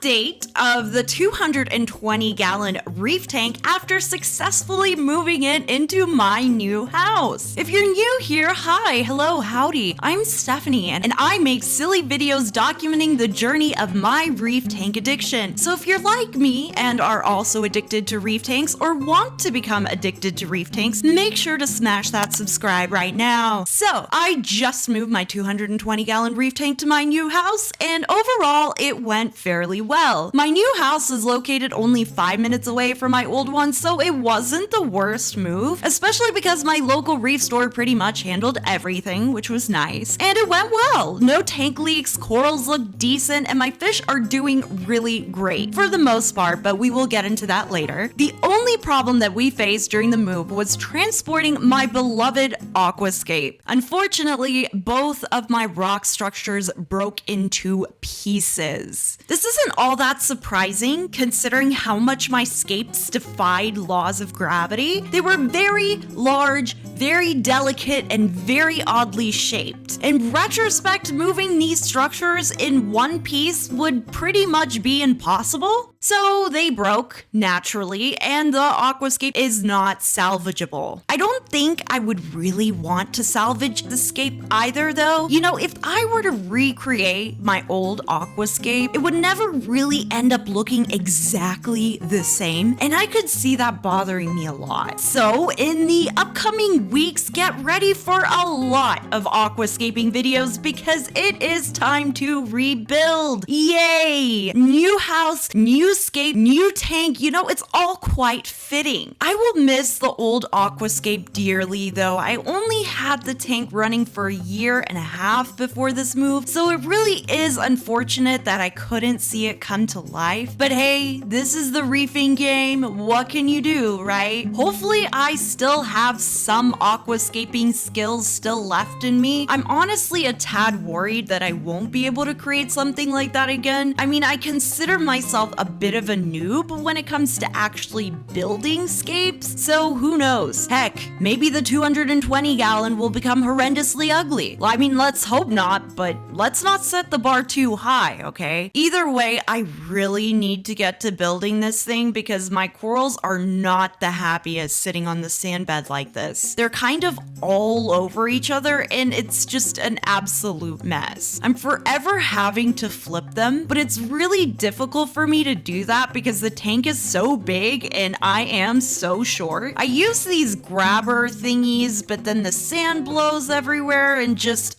update of the 220-gallon Reef tank after successfully moving it into my new house. If you're new here, hi, hello, howdy. I'm Stephanie, and I make silly videos documenting the journey of my Reef tank addiction. So if you're like me and are also addicted to Reef tanks or want to become addicted to Reef tanks, make sure to smash that subscribe right now. So I just moved my 220-gallon Reef tank to my new house, and overall it went fairly well. My new house is located only 5 minutes away from my old one, so it wasn't the worst move, especially because my local Reef store pretty much handled everything, which was nice. And it went well. No tank leaks, corals look decent, and my fish are doing really great for the most part, but we will get into that later. The only problem that we faced during the move was transporting my beloved Aquascape. Unfortunately, both of my rock structures broke into pieces. This isn't all that surprising considering how much my scapes defied laws of gravity. They were very large, very delicate, and very oddly shaped. In retrospect, moving these structures in one piece would pretty much be impossible. So they broke, naturally, and the Aquascape is not salvageable. I don't think I would really want to salvage the scape either though. You know, if I were to recreate my old Aquascape, it would never really end up looking exactly the same, and I could see that bothering me a lot. So in the upcoming weeks, get ready for a lot of aquascaping videos because it is time to rebuild. Yay! New house, new scape, new tank, you know, it's all quite fitting. I will miss the old Aquascape dearly though. I only had the tank running for a year and a half before this move, so it really is unfortunate that I couldn't see it come to life. But hey, this is the reefing game. What can you do, right? Hopefully I still have some aquascaping skills still left in me. I'm honestly a tad worried that I won't be able to create something like that again. I mean, I consider myself a bit of a noob when it comes to actually building scapes, so who knows? Heck, maybe the 220-gallon will become horrendously ugly. Well, I mean, let's hope not, but let's not set the bar too high, okay? Either way, I really need to get to building this thing because my corals are not the happiest sitting on the sand bed like this. They're kind of all over each other and it's just an absolute mess. I'm forever having to flip them, but it's really difficult for me to do that because the tank is so big and I am so short. I use these grabber thingies, but then the sand blows everywhere and just,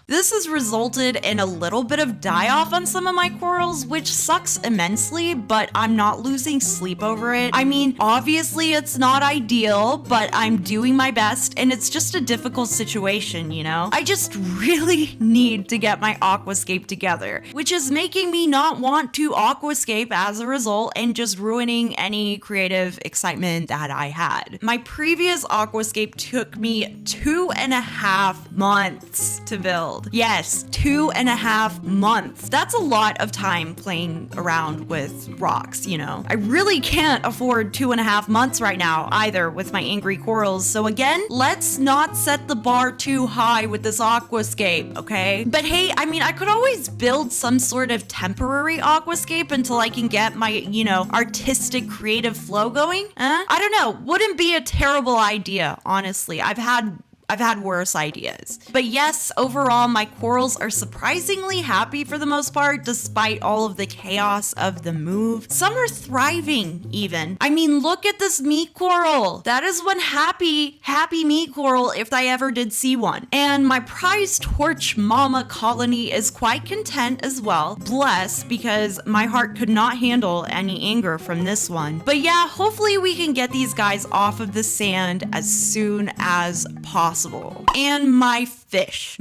This has resulted in a little bit of die-off on some of my corals, which sucks immensely, but I'm not losing sleep over it. I mean, obviously it's not ideal, but I'm doing my best and it's just a difficult situation, you know? I just really need to get my Aquascape together, which is making me not want to aquascape as a result and just ruining any creative excitement that I had. My previous Aquascape took me 2.5 months to build. Yes, 2.5 months. That's a lot of time playing around with rocks, you know? I really can't afford 2.5 months right now either with my angry corals. So again, let's not set the bar too high with this Aquascape, okay? But hey, I mean, I could always build some sort of temporary Aquascape until I can get my, artistic creative flow going. I don't know. Wouldn't be a terrible idea, honestly. I've had worse ideas. But yes, overall, my corals are surprisingly happy for the most part, despite all of the chaos of the move. Some are thriving, even. I mean, look at this meat coral. That is one happy meat coral if I ever did see one. And my prize torch mama colony is quite content as well. Bless, because my heart could not handle any anger from this one. But yeah, hopefully we can get these guys off of the sand as soon as possible. And my fish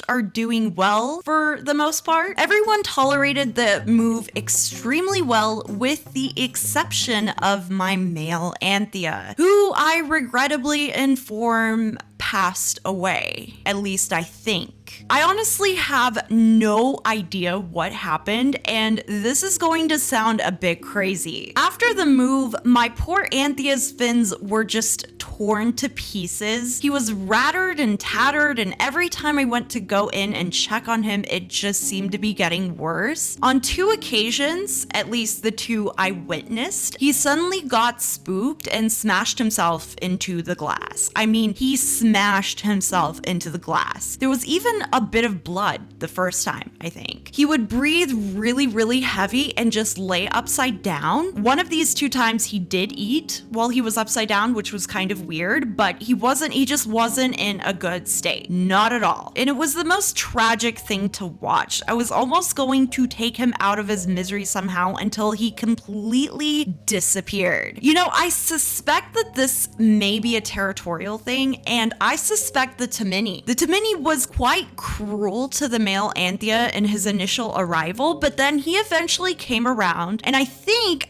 are doing well for the most part. Everyone tolerated the move extremely well with the exception of my male Anthea, who I regrettably inform passed away, at least I think. tank. I honestly have no idea what happened, and this is going to sound a bit crazy. After the move, my poor Anthea's fins were just torn to pieces. He was rattered and tattered, and every time I went to go in and check on him, it just seemed to be getting worse. On 2 occasions, at least the 2 I witnessed, he suddenly got spooked and smashed himself into the glass. I mean, he smashed himself into the glass. There was even a bit of blood the first time, I think. He would breathe really heavy and just lay upside down. One of these 2 times he did eat while he was upside down, which was kind of weird, but he just wasn't in a good state. Not at all. And it was the most tragic thing to watch. I was almost going to take him out of his misery somehow until he completely disappeared. You know, I suspect that this may be a territorial thing, and I suspect the Tamini. The Tamini was quite cruel to the male Anthea in his initial arrival, but then he eventually came around, and I think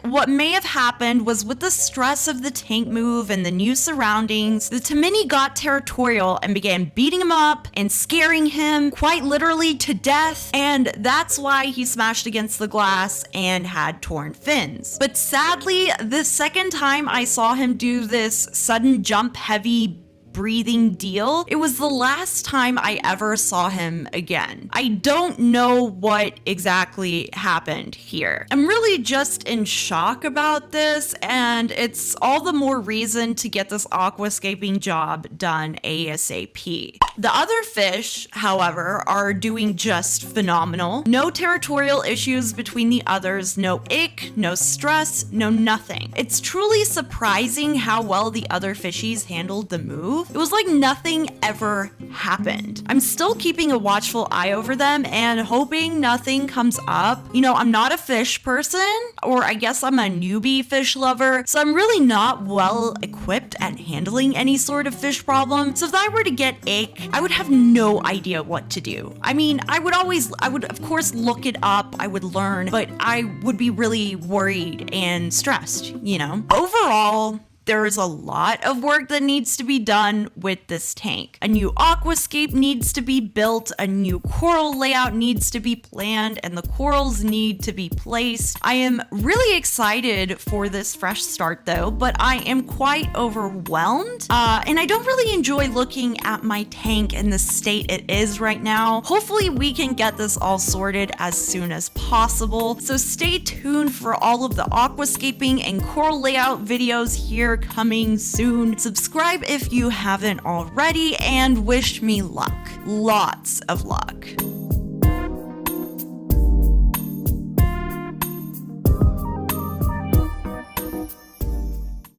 what may have happened was with the stress of the tank move and the new surroundings, the Tamini got territorial and began beating him up and scaring him quite literally to death, and that's why he smashed against the glass and had torn fins. But sadly, the second time I saw him do this sudden jump heavy breathing deal, it was the last time I ever saw him again. I don't know what exactly happened here. I'm really just in shock about this, and it's all the more reason to get this aquascaping job done ASAP. The other fish, however, are doing just phenomenal. No territorial issues between the others, no ick, no stress, no nothing. It's truly surprising how well the other fishies handled the move. It was like nothing ever happened. I'm still keeping a watchful eye over them and hoping nothing comes up. You know, I'm not a fish person, or I guess I'm a newbie fish lover, so I'm really not well equipped at handling any sort of fish problem. So if I were to get ick, I would have no idea what to do. I mean, I would of course look it up, I would learn, but I would be really worried and stressed, you know? Overall, there is a lot of work that needs to be done with this tank. A new aquascape needs to be built, a new coral layout needs to be planned, and the corals need to be placed. I am really excited for this fresh start though, but I am quite overwhelmed. And I don't really enjoy looking at my tank in the state it is right now. Hopefully we can get this all sorted as soon as possible. So stay tuned for all of the aquascaping and coral layout videos here coming soon. Subscribe if you haven't already, and wish me luck. Lots of luck.